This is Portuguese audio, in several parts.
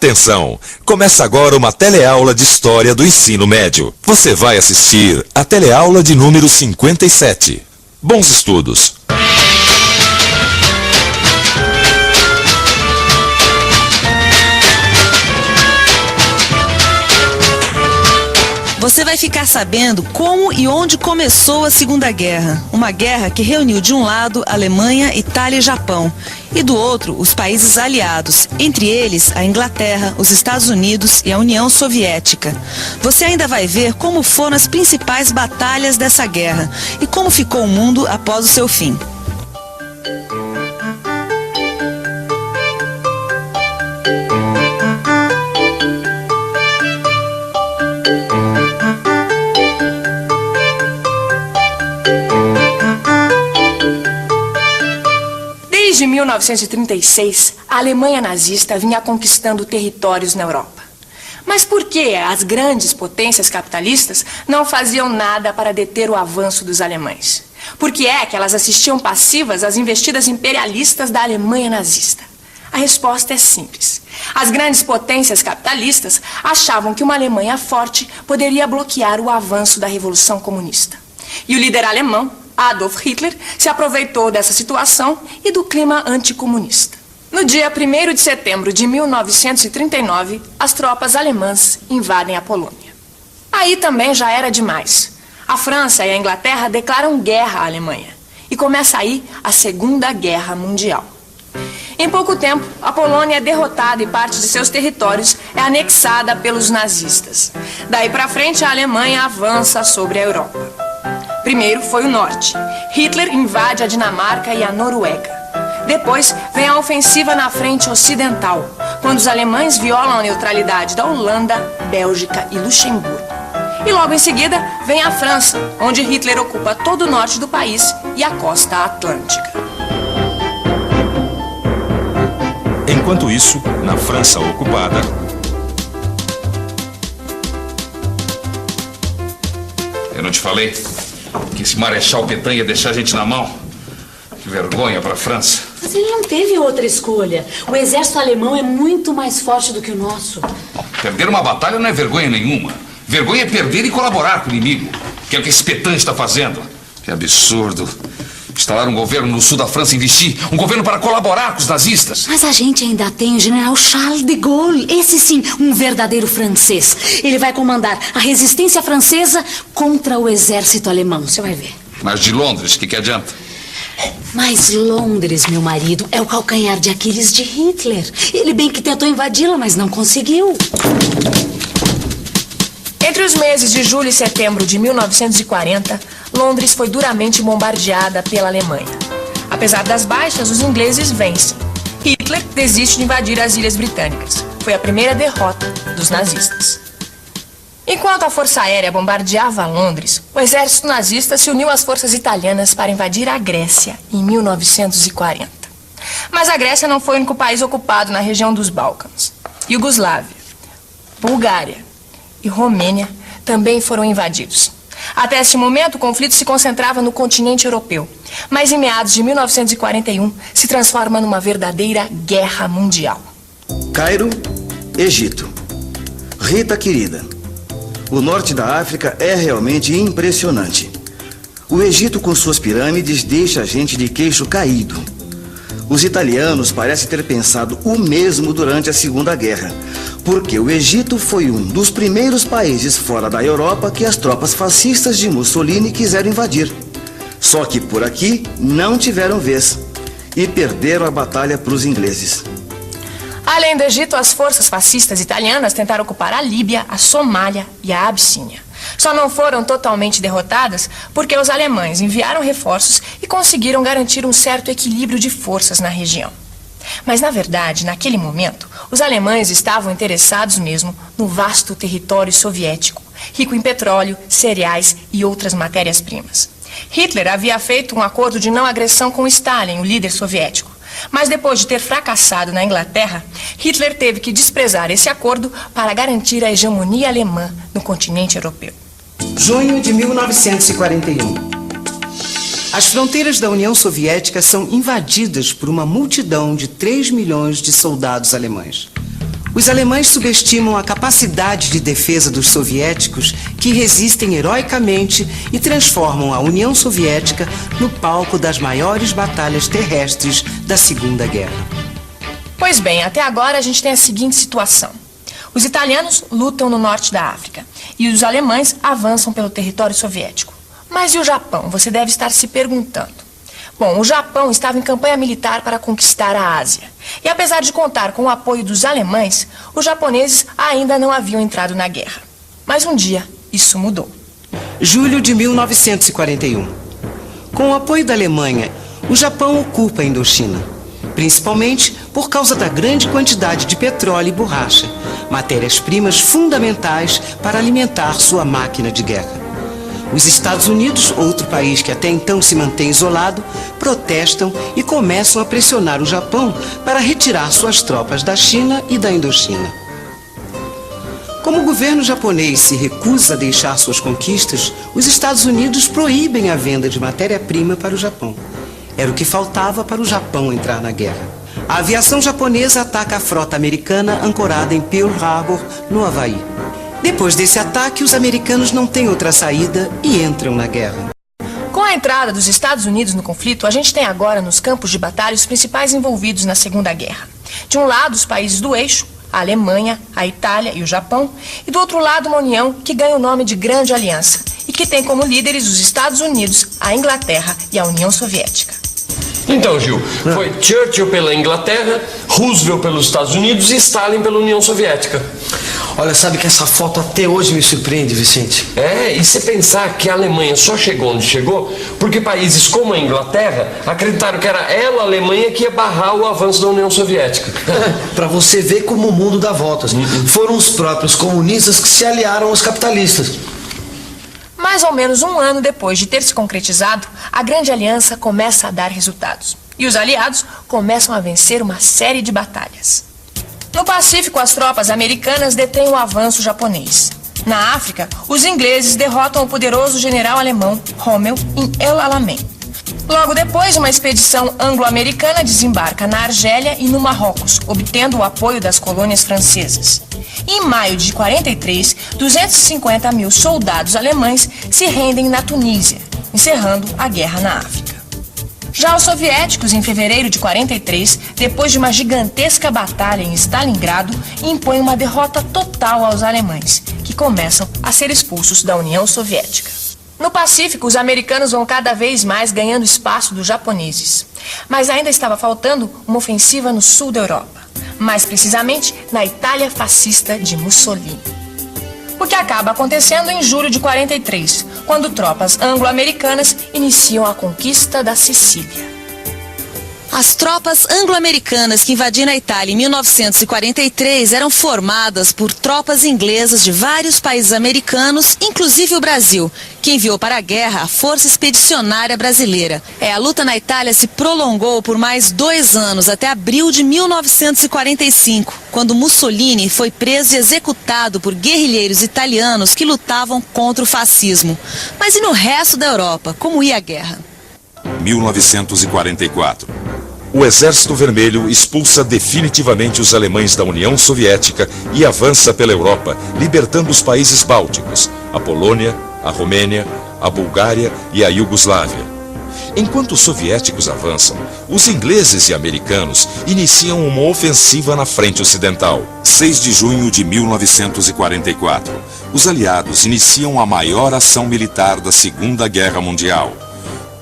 Atenção! Começa agora uma teleaula de História do Ensino Médio. Você vai assistir a teleaula de número 57. Bons estudos! Você vai ficar sabendo como e onde começou a Segunda Guerra. Uma guerra que reuniu de um lado Alemanha, Itália e Japão, e do outro os países aliados, entre eles a Inglaterra, os Estados Unidos e a União Soviética. Você ainda vai ver como foram as principais batalhas dessa guerra e como ficou o mundo após o seu fim. Desde 1936, a Alemanha nazista vinha conquistando territórios na Europa. Mas por que as grandes potências capitalistas não faziam nada para deter o avanço dos alemães? Por que é que elas assistiam passivas às investidas imperialistas da Alemanha nazista? A resposta é simples. As grandes potências capitalistas achavam que uma Alemanha forte poderia bloquear o avanço da Revolução Comunista. E o líder alemão, Adolf Hitler, se aproveitou dessa situação e do clima anticomunista. No dia 1º de setembro de 1939, as tropas alemãs invadem a Polônia. Aí também já era demais. A França e a Inglaterra declaram guerra à Alemanha. E começa aí a Segunda Guerra Mundial. Em pouco tempo, a Polônia é derrotada e parte de seus territórios é anexada pelos nazistas. Daí para frente, a Alemanha avança sobre a Europa. Primeiro foi o norte. Hitler invade a Dinamarca e a Noruega. Depois vem a ofensiva na frente ocidental, quando os alemães violam a neutralidade da Holanda, Bélgica e Luxemburgo. E logo em seguida vem a França, onde Hitler ocupa todo o norte do país e a costa atlântica. Enquanto isso, na França ocupada... Eu não te falei que esse Marechal Pétain ia deixar a gente na mão? Que vergonha para a França. Mas ele não teve outra escolha. O exército alemão é muito mais forte do que o nosso. Perder uma batalha não é vergonha nenhuma. Vergonha é perder e colaborar com o inimigo, que é o que esse Pétain está fazendo. Que absurdo. Instalar um governo no sul da França e investir um governo para colaborar com os nazistas. Mas a gente ainda tem o general Charles de Gaulle. Esse sim, um verdadeiro francês. Ele vai comandar a resistência francesa contra o exército alemão. Você vai ver. Mas de Londres, o que adianta? Mas Londres, meu marido, é o calcanhar de Aquiles de Hitler. Ele bem que tentou invadi-la, mas não conseguiu. Entre os meses de julho e setembro de 1940, Londres foi duramente bombardeada pela Alemanha. Apesar das baixas, os ingleses vencem. Hitler desiste de invadir as Ilhas Britânicas. Foi a primeira derrota dos nazistas. Enquanto a Força Aérea bombardeava Londres, o exército nazista se uniu às forças italianas para invadir a Grécia em 1940. Mas a Grécia não foi o único país ocupado na região dos Balcãs. Iugoslávia, Bulgária e Romênia também foram invadidos. Até esse momento, o conflito se concentrava no continente europeu. Mas em meados de 1941, se transforma numa verdadeira guerra mundial. Cairo, Egito. Rita querida, o norte da África é realmente impressionante. O Egito com suas pirâmides deixa a gente de queixo caído. Os italianos parecem ter pensado o mesmo durante a Segunda Guerra, porque o Egito foi um dos primeiros países fora da Europa que as tropas fascistas de Mussolini quiseram invadir. Só que por aqui não tiveram vez e perderam a batalha para os ingleses. Além do Egito, as forças fascistas italianas tentaram ocupar a Líbia, a Somália e a Abissínia. Só não foram totalmente derrotadas porque os alemães enviaram reforços e conseguiram garantir um certo equilíbrio de forças na região. Mas, na verdade, naquele momento, os alemães estavam interessados mesmo no vasto território soviético, rico em petróleo, cereais e outras matérias-primas. Hitler havia feito um acordo de não agressão com Stalin, o líder soviético. Mas depois de ter fracassado na Inglaterra, Hitler teve que desprezar esse acordo para garantir a hegemonia alemã no continente europeu. Junho de 1941. As fronteiras da União Soviética são invadidas por uma multidão de 3 milhões de soldados alemães. Os alemães subestimam a capacidade de defesa dos soviéticos, que resistem heroicamente e transformam a União Soviética no palco das maiores batalhas terrestres da Segunda Guerra. Pois bem, até agora a gente tem a seguinte situação. Os italianos lutam no norte da África e os alemães avançam pelo território soviético. Mas e o Japão? Você deve estar se perguntando. Bom, o Japão estava em campanha militar para conquistar a Ásia. E apesar de contar com o apoio dos alemães, os japoneses ainda não haviam entrado na guerra. Mas um dia, isso mudou. Julho de 1941. Com o apoio da Alemanha, o Japão ocupa a Indochina, principalmente por causa da grande quantidade de petróleo e borracha, matérias-primas fundamentais para alimentar sua máquina de guerra. Os Estados Unidos, outro país que até então se mantém isolado, protestam e começam a pressionar o Japão para retirar suas tropas da China e da Indochina. Como o governo japonês se recusa a deixar suas conquistas, os Estados Unidos proíbem a venda de matéria-prima para o Japão. Era o que faltava para o Japão entrar na guerra. A aviação japonesa ataca a frota americana ancorada em Pearl Harbor, no Havaí. Depois desse ataque, os americanos não têm outra saída e entram na guerra. Com a entrada dos Estados Unidos no conflito, a gente tem agora nos campos de batalha os principais envolvidos na Segunda Guerra. De um lado, os países do eixo, a Alemanha, a Itália e o Japão, e do outro lado, uma união que ganha o nome de Grande Aliança e que tem como líderes os Estados Unidos, a Inglaterra e a União Soviética. Então, Gil, foi Churchill pela Inglaterra, Roosevelt pelos Estados Unidos e Stalin pela União Soviética. Olha, sabe que essa foto até hoje me surpreende, Vicente? É, e você pensar que a Alemanha só chegou onde chegou porque países como a Inglaterra acreditaram que era ela, a Alemanha, que ia barrar o avanço da União Soviética. Pra você ver como o mundo dá voltas. Foram os próprios comunistas que se aliaram aos capitalistas. Mais ou menos um ano depois de ter se concretizado, a Grande Aliança começa a dar resultados. E os aliados começam a vencer uma série de batalhas. No Pacífico, as tropas americanas detêm o avanço japonês. Na África, os ingleses derrotam o poderoso general alemão Rommel em El Alamein. Logo depois, uma expedição anglo-americana desembarca na Argélia e no Marrocos, obtendo o apoio das colônias francesas. Em maio de 43, 250 mil soldados alemães se rendem na Tunísia, encerrando a guerra na África. Já os soviéticos, em fevereiro de 43, depois de uma gigantesca batalha em Stalingrado, impõem uma derrota total aos alemães, que começam a ser expulsos da União Soviética. No Pacífico, os americanos vão cada vez mais ganhando espaço dos japoneses. Mas ainda estava faltando uma ofensiva no sul da Europa, mais precisamente na Itália fascista de Mussolini. O que acaba acontecendo em julho de 43, quando tropas anglo-americanas iniciam a conquista da Sicília. As tropas anglo-americanas que invadiram a Itália em 1943 eram formadas por tropas inglesas de vários países americanos, inclusive o Brasil, que enviou para a guerra a Força Expedicionária Brasileira. A luta na Itália se prolongou por mais 2 anos, até abril de 1945, quando Mussolini foi preso e executado por guerrilheiros italianos que lutavam contra o fascismo. Mas e no resto da Europa, como ia a guerra? 1944. O Exército Vermelho expulsa definitivamente os alemães da União Soviética e avança pela Europa, libertando os países bálticos, a Polônia, a Romênia, a Bulgária e a Iugoslávia. Enquanto os soviéticos avançam, os ingleses e americanos iniciam uma ofensiva na frente ocidental. 6 de junho de 1944. Os aliados iniciam a maior ação militar da Segunda Guerra Mundial.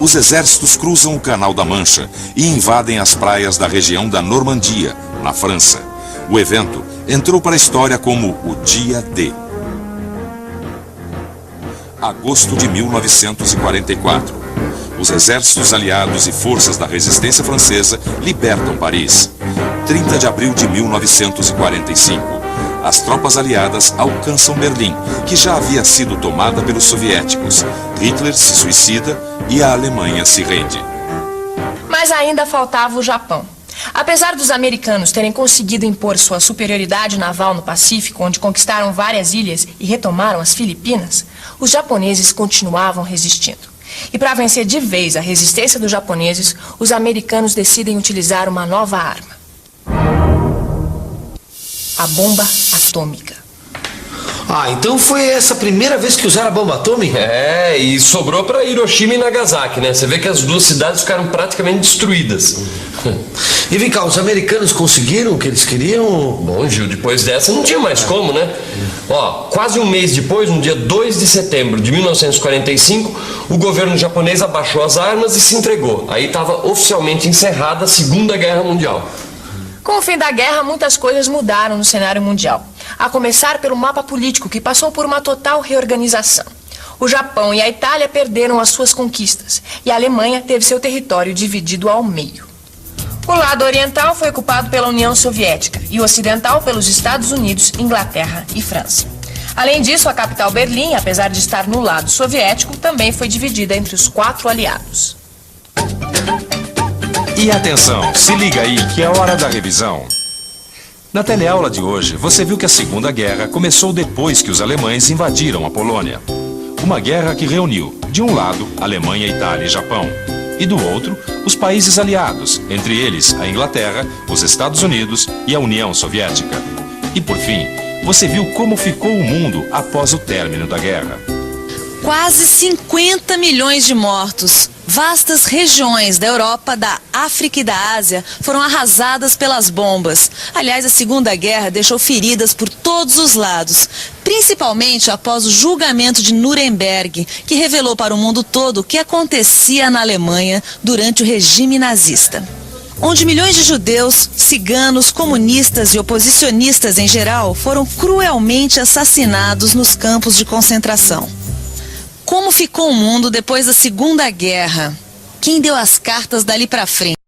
Os exércitos cruzam o Canal da Mancha e invadem as praias da região da Normandia, na França. O evento entrou para a história como o Dia D. Agosto de 1944. Os exércitos aliados e forças da resistência francesa libertam Paris. 30 de abril de 1945. As tropas aliadas alcançam Berlim, que já havia sido tomada pelos soviéticos. Hitler se suicida e a Alemanha se rende. Mas ainda faltava o Japão. Apesar dos americanos terem conseguido impor sua superioridade naval no Pacífico, onde conquistaram várias ilhas e retomaram as Filipinas, os japoneses continuavam resistindo. E para vencer de vez a resistência dos japoneses, os americanos decidem utilizar uma nova arma. a bomba atômica. Ah, então foi essa a primeira vez que usaram a bomba atômica? É, e sobrou para Hiroshima e Nagasaki, né? Você vê que as duas cidades ficaram praticamente destruídas. E vem cá, os americanos conseguiram o que eles queriam? Bom, Gil, depois dessa não tinha mais como, né? Ó, quase um mês depois, no dia 2 de setembro de 1945, o governo japonês abaixou as armas e se entregou. Aí estava oficialmente encerrada a Segunda Guerra Mundial. Com o fim da guerra, muitas coisas mudaram no cenário mundial. A começar pelo mapa político, que passou por uma total reorganização. O Japão e a Itália perderam as suas conquistas, e a Alemanha teve seu território dividido ao meio. O lado oriental foi ocupado pela União Soviética e o ocidental pelos Estados Unidos, Inglaterra e França. Além disso, a capital Berlim, apesar de estar no lado soviético, também foi dividida entre os 4 aliados. E atenção, se liga aí que é hora da revisão. Na teleaula de hoje, você viu que a Segunda Guerra começou depois que os alemães invadiram a Polônia. Uma guerra que reuniu, de um lado, Alemanha, Itália e Japão, e do outro, os países aliados, entre eles a Inglaterra, os Estados Unidos e a União Soviética. E por fim, você viu como ficou o mundo após o término da guerra. Quase 50 milhões de mortos. Vastas regiões da Europa, da África e da Ásia foram arrasadas pelas bombas. Aliás, a Segunda Guerra deixou feridas por todos os lados, principalmente após o julgamento de Nuremberg, que revelou para o mundo todo o que acontecia na Alemanha durante o regime nazista, onde milhões de judeus, ciganos, comunistas e oposicionistas em geral foram cruelmente assassinados nos campos de concentração. Como ficou o mundo depois da Segunda Guerra? Quem deu as cartas dali para frente?